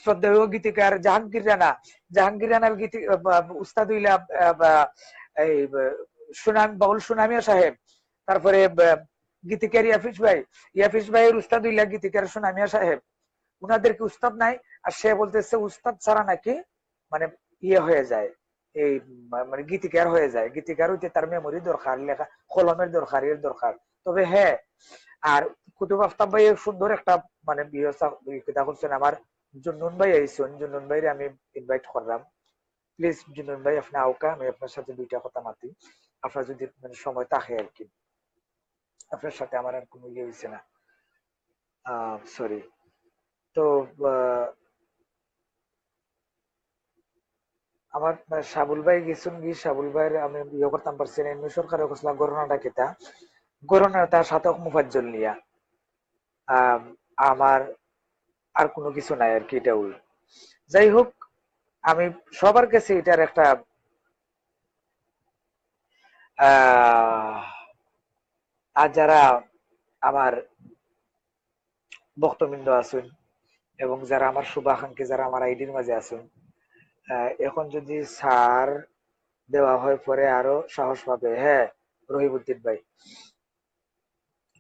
শ্রদ্ধেয় গীতিকার জাহাঙ্গীর রানা, জাহাঙ্গীর রানার গীতি উস্তাদ হইলা এই সুনাম বাউল সুনামিয়া সাহেব। তারপরে গীতিকার ইয়াফিস ভাই, ইয়াফিস ভাইয়ের উস্তাদ হইলা গীতিকার সুনামিয়া সাহেব। উনাদের কি উস্তাদ নাই? আর সে বলতেছে উস্তাদ ছাড়া নাকি মানে ইয়ে হয়ে যায়, এই মানে গীতিকার হয়ে যায়। গীতিকার হইতে তার মেমোরি দরকার, লেখা কলমের দরকার, এর দরকার। তবে হ্যাঁ, আর কুতুব আফতাব ভাই সুন্দর একটা মানে কথা করছেন। আমার জুন্নুন ভাই আইসুন, জুন্নুন ভাইরে আমি ইনভাইট করলাম। প্লিজ জুন্নুন ভাই আপনি আউকা, আমি আপনার সাথে দুইটা কথা মাতি, আপনার যদি মানে সময় থাকে আর কি। আপনার সাথে আমার আর কোনো ইয়ে হয়েছে না, সরি। তো আহ, আমার সাবুল ভাই গেছুন গিয়ে, সাবুল ভাইয়ের আমি ইয়ে করতাম পারছি না। এমনি সরকারের ঘোষণা গণনাটা কেতা গণনা তার সাথে মুফাজ্জল নিয়া আম, আমার আর কোনো কিছু নাই আর কি। এটা ওই যাই হোক, আমি সবার কাছে এটার একটা আহ আর যারা আমার ভক্তবৃন্দ আছেন এবং যারা আমার শুভাকাঙ্ক্ষী, যারা আমার আইডির মাঝে আছেন, এখন যদি সার দেওয়া হয় পরে আরো সাহস পাবে। হ্যাঁ, রহিবুদ্দিন ভাই।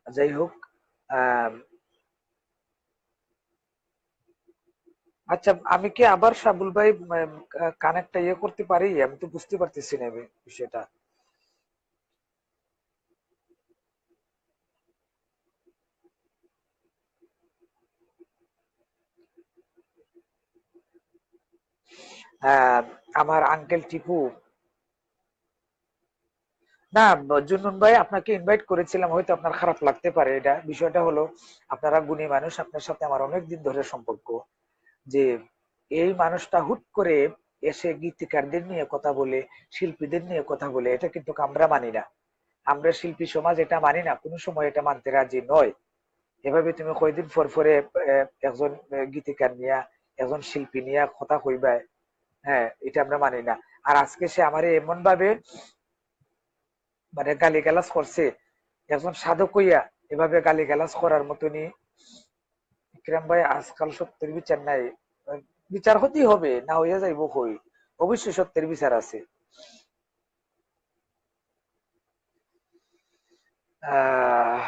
যাই হোক, আহ আচ্ছা, আমি কি আবার সাবুল ভাই কানেক্টটা ইয়ে করতে পারি? আমি তো বুঝতে পারতেছি না বিষয়টা। আহ, আমার আঙ্কেল টিপু, না জুন্নুন ভাই আপনাকে ইনভাইট করেছিলাম, হয়তো আপনার খারাপ লাগতে পারে। এটা বিষয়টা হলো আপনারা গুণী মানুষ, আপনার সাথে আমার অনেক দিন ধরে সম্পর্ক। যে এই মানুষটা হুট করে এসে গীতিকারদের নিয়ে কথা বলে, শিল্পীদের নিয়ে কথা বলে, এটা কিন্তু আমরা মানি না। আমরা শিল্পী সমাজ এটা মানি না, কোনো সময় এটা মানতে রাজি নয়। এভাবে তুমি কয়দিন পর পরে একজন গীতিকার নিয়া, একজন শিল্পী নিয়া কথা কইবা, হ্যাঁ এটা আমরা মানি না। আর আজকে সে আমারে এমন ভাবে মানে গালিগালাজ করছে, একজন সাধক হইয়া এভাবে গালিগালাজ করার মতনই। ইকরাম ভাই, আজকাল সত্যের বিচার নাই। বিচার হতেই হবে, না হইয়া যাইব কই? অবশ্যই সত্যের বিচার আছে। আহ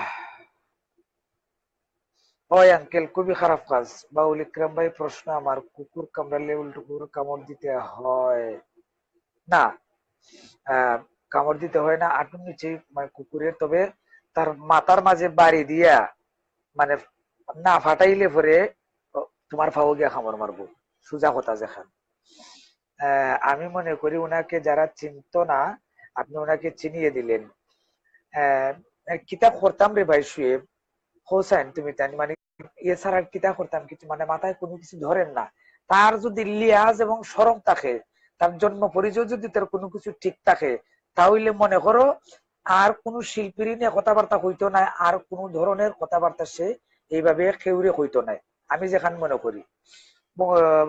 ওই আঙ্কেল, খুবই খারাপ কাজ। বাউল ইকরাম ভাই, প্রশ্ন আমার, কুকুর কামড়ালে উল্টো কুকুর কামড় দিতে হয় না? আহ কামড় দিতে হয় না আটুর নিচে মানে কুকুরের, তবে তার মাথার মাঝে বাড়ি দিয়া মানে না ফাটাইলে পরে তোমার ফাও গিয়া খামড় মারবো, সুজা কথা যেখান। আমি মনে করি উনাকে যারা চিনতো না, আপনি ওনাকে চিনিয়ে দিলেন। আহ কিতাব করতাম রে ভাই শুয়ে, হোসেন তুমি তাই মানে এছাড়া কিতাব করতাম কিছু, মানে মাথায় কোনো কিছু ধরেন না। তার যদি লিয়াজ এবং শরম থাকে, তার জন্ম পরিচয় যদি তার কোনো কিছু ঠিক থাকে, তাহলে মনে করো আর কোন শিল্পীর নিয়ে কথাবার্তা হইতো না, আর কোন ধরনের কথাবার্তা সে এইভাবে কেউরে হইতো না, আমি যেখানে মনে করি।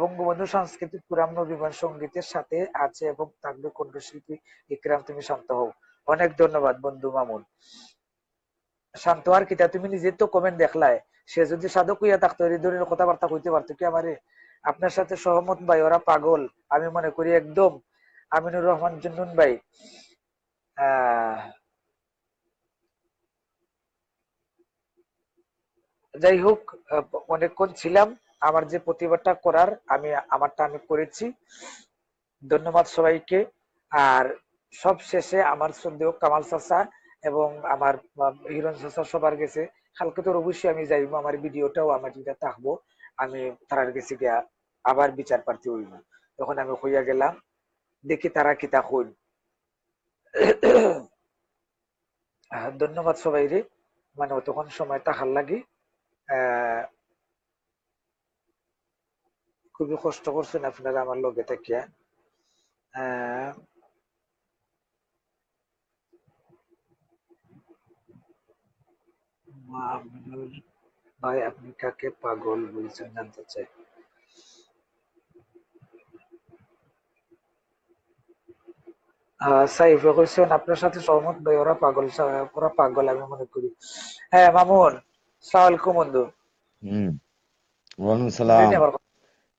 বঙ্গবন্ধু সাংস্কৃতিক পুরাম নবীন সঙ্গীতের সাথে আছে এবং থাকবে কণ্ঠশিল্পী ইকরাম, তুমি শান্ত হও। অনেক ধন্যবাদ বন্ধু মামুন। শান্ত আর কিতা, তুমি নিজে তো কমেন্ট দেখলাই। সে যদি সাধক হইয়া থাকতো এই ধরনের কথাবার্তা কইতে পারতো কি আমারে? আপনার সাথে সহমত ভাই, ওরা পাগল আমি মনে করি একদম। আমিনুর রহমান জুন্নুন ভাই, আহ যাই হোক, অনেকক্ষণ ছিলাম। আমার যে প্রতিবাদটা করার, আমি আমারটা আমি করেছি। ধন্যবাদ সবাইকে। আর সব শেষে আমার শ্রদ্ধেয় কামাল চাচা এবং আমার হিরণ চাচা সবার গেছে। কালকে তোর অবশ্যই আমি যাইবো, আমার ভিডিওটাও আমার যেটা থাকবো, আমি তারার গেছে গিয়া আবার বিচার প্রার্থী হইব। তখন আমি হইয়া গেলাম, দেখি তারা কিতা হইল। ধন্যবাদ সবাই রে, মানে তখন সময় তাহার লাগি খুবই কষ্ট করছেন আপনারা আমার লগে থাকিয়া। আহ, মামুনুর ভাই, আপনি কাকে পাগল বলছেন জানতে চাই। সাইফে কইছেন আপনার সাথে সহমত ভাই, ওরা পাগল, ওরা পাগল আমি মনে করি। হ্যাঁ মামুন, সালাম আলাইকুম বন্ধু। হুম, ওয়ালাইকুম শুনরেনি সালাম। আমার কথা?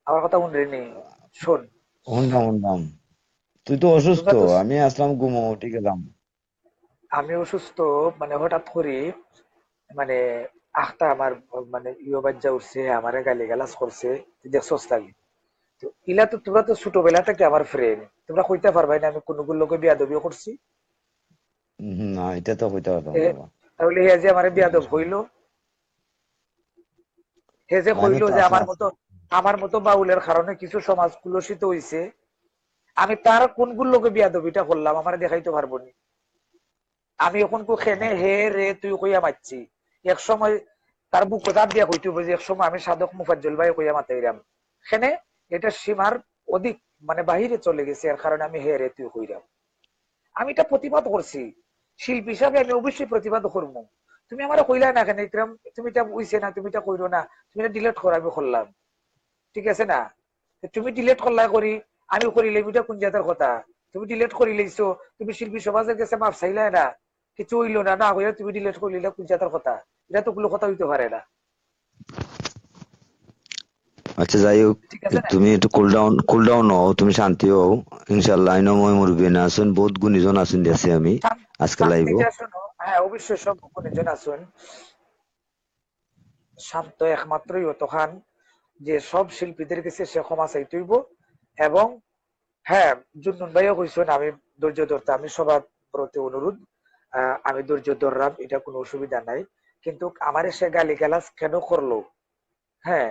আমার কথা শুনরেনি? শোন, শুনলাম শুনলাম। তুই তো অসুস্থ, তোমরা তো, আমি আসলাম ঘুমো উঠে গেলাম। আমি অসুস্থ, মানে হঠাৎ করে মানে আখটা আমার মানে ইয়ে বাজ্যা উঠছে, আমারে গালি গালাজ করছে, তুই দেখছস লাগি। তো ইলা তো তোমরা তো ছোটবেলা থেকে আমার ফ্রেন্ড, তোমরা কইতে পারবাই না আমি কোনগুলো লোকে বিয়াদবিও করছি? না, এটা তো হইতে পারতাম এ, না বাবা। তাহলে হে যে আমারে বিয়াদব হইলো, হে যে না, আমি কইলো তো যে আসলাম। আমার মতো বাউলের কারণে কিছু সমাজ কুলসিত হইছে, আমি তার কোনগুলোকে বিয়াদবিটা করলাম আমার দেখাইতে পারবো নি? আমি এখন কো খেনে হে রে তুই কইয়া মারছি, এক সময় তার বুক কথা দিয়া কইতে হবে যে এক সময় আমি সাধক মুফাজ্জল ভাই কইয়া মাতাইরাম, খেনে এটা সীমার অধিক মানে বাহিরে চলে গেছে, এর কারণে আমি হে রে তুই কইরাম। আমি এটা প্রতিবাদ করছি, শিল্পী হিসাবে আমি অবশ্যই প্রতিবাদ করবো। তুমি আমার কইলা না কেন ইকরাম, তুমি এটা উইছে না, তুমি এটা কইরো না, তুমি এটা ডিলেট করো, আমি করলাম, ঠিক আছে না? তুমি ডিলেট করলা করি, আমি করিলে এটা কোন জাতের কথা? তুমি ডিলেট করি লইছো, তুমি শিল্পী সমাজের কাছে মাপ চাইলাই না, কিছু হইলো না, না হইয়া তুমি ডিলেট করিলে কোন জাতের কথা? এটা তো কোনো কথা হইতে পারে না, আচ্ছা, যাই হোক, ঠিক আছে না? তুমি একটু কুল ডাউন হও, তুমি শান্তি হও। ইনশাল্লাহ আইনো মই মুরব্বী না আছেন, বহুত গুণীজন আছেন দেশে আমি আজকে লাইব। শান্তিটা শোনো, হ্যাঁ অবশ্যই সব গুণীজন আছেন, শান্ত একমাত্রই অতখান যে সব শিল্পীদের কাছে সে ক্ষমা চাইতে হইব। এবং হ্যাঁ, জুন্নুন ভাইও কইছেন আমি ধৈর্য ধরতে, আমি সবার প্রতি অনুরোধ, আমি ধৈর্য ধরলাম, এটা কোনো অসুবিধা নাই। কিন্তু আমারে সে গালি গালাজ কেন করলো, হ্যাঁ,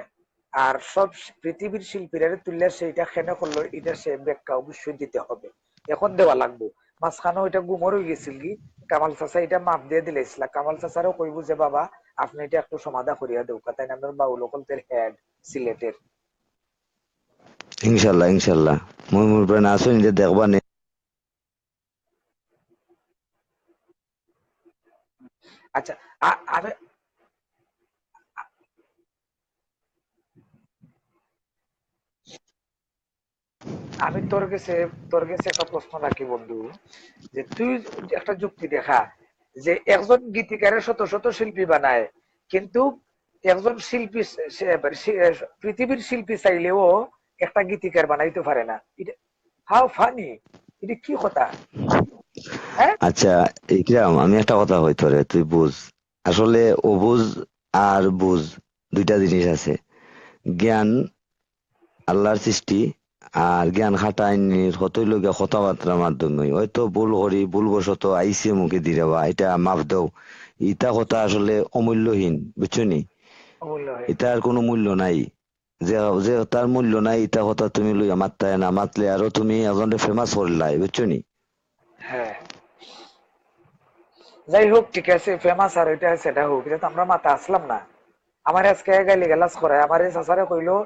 আর সব পৃথিবীর শিল্পীরা তুললে সেইটা কেন করলো, এটা সে ব্যাখ্যা অবশ্যই দিতে হবে, এখন দেওয়া লাগবো। মাঝখানেও এটা গুমর হয়ে গেছিল কি, কামাল চাচা এটা মাপ দিয়ে দিলেছিল, কামাল চাচারও কইব যে বাবা আপনি এটা একটু সমাধা করিয়া দেও, তাই না? আপনার বাউল কলতের হেড সিলেটের। ইনশাল্লাহ ইনশাল্লাহ, মই মুরব্বী না আছেন যে দেখবা নে। আচ্ছা, আমি আমি তোর কাছে একটা প্রশ্ন রাখি বন্ধু, যে তুই একটা যুক্তি দেখা, যে একজন গীতিকারের শত শত শিল্পী বানায়, কিন্তু একজন শিল্পী পৃথিবীর শিল্পী চাইলেও একটা গীতিকার বানাইতে পারে না, এটা হাউ ফানি, এটা কি কথা? হ্যাঁ, আচ্ছা, ইকরাম, আমি একটা কথা হইতো রে, তুই বুঝ। আসলে অবুঝ আর বুঝ দুইটা জিনিস আছে। জ্ঞান আল্লাহর সৃষ্টি, আর জ্ঞান খাটাইনির কতই লোকে কথাবার্তার মাধ্যমে হয়তো ভুল করি, ভুলবশত আইসে মুখে দিয়ে বা এটা মাফ দাও, ইটা কথা আসলে অমূল্যহীন, বুঝছো নি? অমূল্যহীন। এটার কোনো মূল্য নাই। যে যে তার মূল্য নাই, ইটা কথা তুমি লইয়া মাত্তায় না মাতলে আরো তুমি একজনকে ফেমাস করলাই, বুঝছো নি? হ্যাঁ, যাই হোক, ঠিক আছে, ফেমাস আর এটা সেটা হোক, এটা তো আমরা মাথা আসলাম না। আমার আজকে গালি গালাজ করে, আমার এই চাচারে কইলো,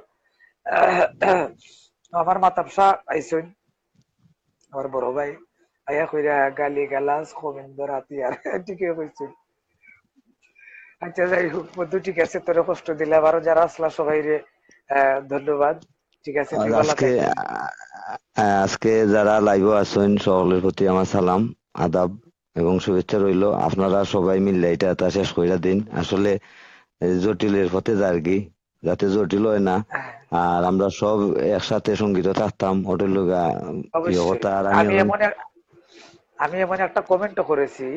আমার মাতাবসা আইসুন, আমার বড় ভাই আয়া কইরা গালি গালাজ গোবিন্দ রাতি আর ঠিকই কইছুন। আচ্ছা যাই হোক বন্ধু, ঠিক আছে, তোরে কষ্ট দিলে, আবারও যারা আসলা সবাই রে ধন্যবাদ, ঠিক আছে, আর তুই ভালো আজকে থাকবি। আজকে যারা লাইভে আছেন সকলের প্রতি আমার সালাম, আদাব এবং শুভেচ্ছা রইলো। আপনারা সবাই মিললে এটা তা শেষ কইরা দিন। আসলে এই জটিলের পথে যার কি, যাতে জটিল হয় না। হ্যাঁ, আর আমরা সব একসাথে সঙ্গীত থাকতাম হোটেল লগা ইয়ে অবশ্যই। কথা। আর আমি আমি এখন এমন আমি এমন একটা কমেন্ট করেছি,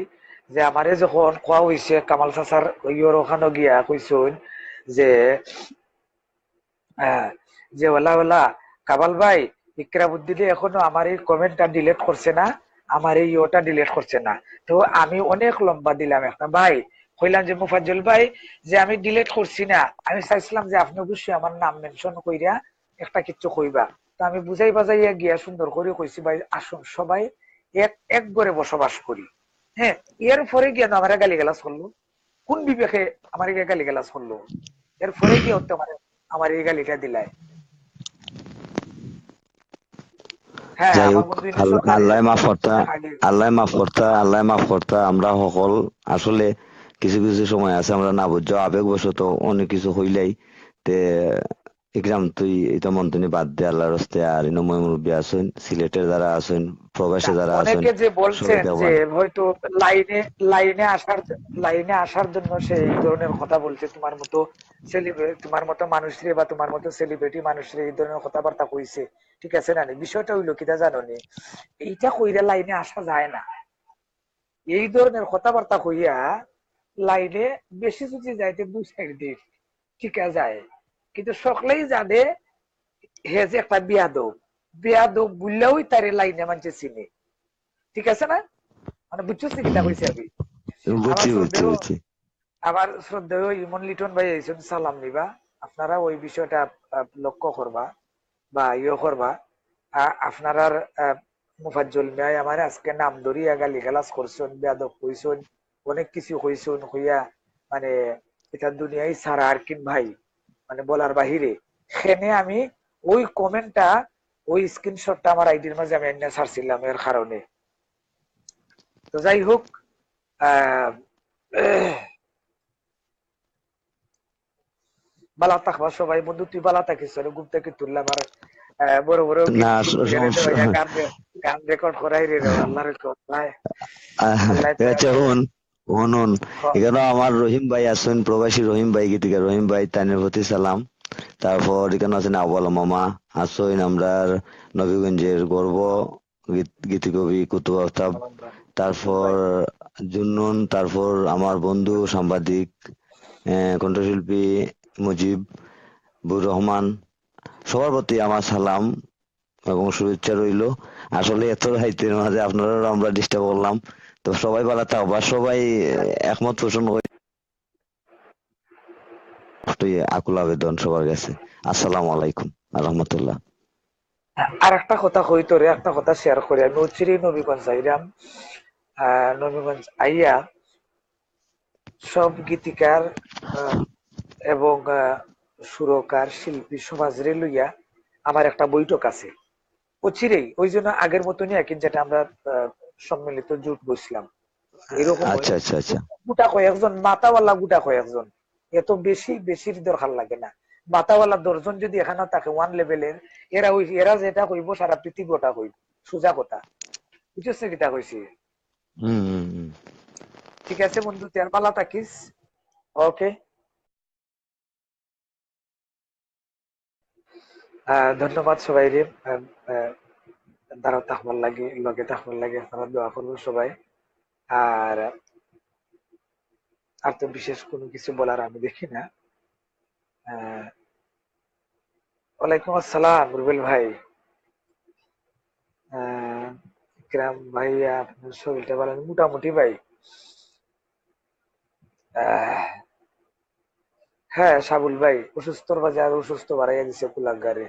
যে আমারে যখন কোয়া হইছে কামাল চাচার ইয়োর ওখানে গিয়া কইছুন যে হ্যাঁ, যে ওলা ওলা কামাল ভাই, ইকরামুদ্দিনে এখনো আমার এই কমেন্টটা ডিলিট করছে না, আমার এই ওটা ডিলিট করছে না। তো আমি অনেক লম্বা দিলাম একটা ভাই, কইলাম যে মুফাজ্জল ভাই, যে আমি ডিলিট করছি না, আমি চাইছিলাম যে আপনি অবশ্যই আমার নাম মেনশন কইরা একটা কিছু কইবা। তো আমি বুঝাই বাজাইয়া গিয়া সুন্দর করে কইছি ভাই আসুন সবাই এক এক ঘরে বসবাস করি। হ্যাঁ, এরপরে গিয়া না আমার গালিগালাজ করলো, কোন বিবেকে আমার গালিগালাজ করলো, এরপরে গিয়ে হতে আমার এই গালিটা দিলাই। হ্যাঁ যাই আমার হোক, বন্ধু ইনু সরকারি আল্লাহ মাফ করতা, আগে। আল্লাহ মাফ করতা, আল্লাহ মাফ করতা। আমরা সকল আসলে কিছু কিছু সময় আছে আমরা না বুঝছো আবেগবশত অনেক কিছু হইলাই। তে ইকরাম তুই এটা মন্তনি বাদ দে আল্লাহর রাস্তে। আর ইনো মুরব্বী আছেন, সিলেটের যারা আছেন, প্রবাসে যারা আছেন, অনেকে যে সবাই বলছেন যে দেখবেন। হয়তো লাইনে লাইনে আসার লাইনে আসার জন্য সে এই ধরনের কথা বলছে, তোমার মতো সেলিব্রিটি, তোমার মতো মানুষরে বা তোমার মতো সেলিব্রিটি মানুষরে এই ধরনের কথাবার্তা কইছে। ঠিক আছে না, বিষয়টা হইলো কিটা জানো নি, এইটা কইরা লাইনে আসা যায় না। এই ধরনের কথাবার্তা কইয়া লাইনে বেশি যদি যাইতে 2 সাইড দিন ঠিক যায়, কিন্তু সকলেই জানে হে যে একটা বিয়াদব, বিয়াদব বললেও তার লাইনে মানছে চিনে। ঠিক আছে না, মানে বুঝছিস কিটা কইছি আমি। আমার বুঝছি বুঝছি শ্রদ্ধেয় বুঝছি। আমার শ্রদ্ধেয় ইমন লিটন ভাই আইছেন সালাম নিবা, আপনারা ওই বিষয়টা লক্ষ্য করবা বা করবা। আপনার মুফাজ্জল মিয়া আমার আজকে নাম ধরিয়া গালি গালাজ করছেন, বেয়াদব কইছেন, অনেক কিছু কইছেন হইয়া, মানে এটা দুনিয়ায় ছাড়া আর কিন ভাই, মানে বলার বাহিরে। সেনে আমি ওই কমেন্টটা, ওই স্ক্রিনশটটা আমার আইডির মাঝে আমি এনে ছাড়ছিলাম এর কারণে। তো যাই হোক, আহ বালা থাকবা সবাই, বন্ধু তুই বালা থাকিস, ঘুম থেকে তুললাম আর বড় বড় গীত না গীত গানে সমস্যা। দেওয়া গান গান রেকর্ড করাই রে আল্লাহর ভাই, আল্লাহ আচ্ছা শুন, শুনুন, এখানে আমার রহিম ভাই আছেন, প্রবাসী রহিম ভাই, গীতিকার রহিম ভাই, তানের প্রতি সালাম। তারপর এখানে আছেন আবুল মামা, আছেন আমরা নবীগঞ্জের গর্ব গীতিকবি কুতুব আফতাব, তারপর ভাই জুন্নুন, তারপর আমার বন্ধু সাংবাদিক কণ্ঠশিল্পী মুজিব বুর রহমান, সবার প্রতি আমার সালাম এবং শুভেচ্ছা রইলো। আসলে এত রাইতের মাঝে আপনারা আমরা ডিস্টার্ব করলাম, তো সবাই ভালো থাকবা, সবাই একমত পোষণ করে আকুল আবেদন সবার কাছে। আসসালামু আলাইকুম আ রহমতুল্লাহ। আর একটা কথা কই তোরে, একটা কথা শেয়ার করি। আমি অচিরেই নবীগঞ্জ আইলাম, নবীগঞ্জ আইয়া সব গীতিকার আহ, এবং সুরকার শিল্পী সমাজরে লইয়া আমার একটা বৈঠক আছে অচিরেই। ওই জন্য আগের মতনই একই, যেটা আমরা সম্মিলিত জোট বসলাম এরকম আচ্ছা আচ্ছা আচ্ছা। গোটা কয়েকজন মাতাওয়ালা, গোটা কয়েকজন, এত বেশি বেশির দরকার লাগে না। মাতাওয়ালা 10 জন যদি এখানে থাকে ওয়ান লেভেলের, এরা যেটা কইব সারা পৃথিবী ওটা কইব, সোজা কথা। বুঝছিস কিটা কইছি? হম হম হম। ঠিক আছে বন্ধু, তুই আর ভালো থাকিস। ওকে, ধন্যবাদ সবাই রে। দ্বারা তাহমার লাগে লগে তাহমার লাগে, আপনারা দোয়া করবো সবাই। আর আর তো বিশেষ কোনো কিছু বলার আমি দেখি না। আহ ওয়ালাইকুম আসসালাম রুবেল ভাই। আহ ইকরাম ভাইয়া, আপনার শরীরটা ভালো নেই? মোটামুটি ভাই। আহ হ্যাঁ সাবুল ভাই, অসুস্থর বাজে আর অসুস্থ বাড়াইয়া দিছে কুলাঙ্গারে।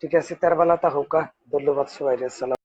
ঠিক আছে, তার বেলা তা হোক। ধন্যবাদ সবাই, আসসালাম।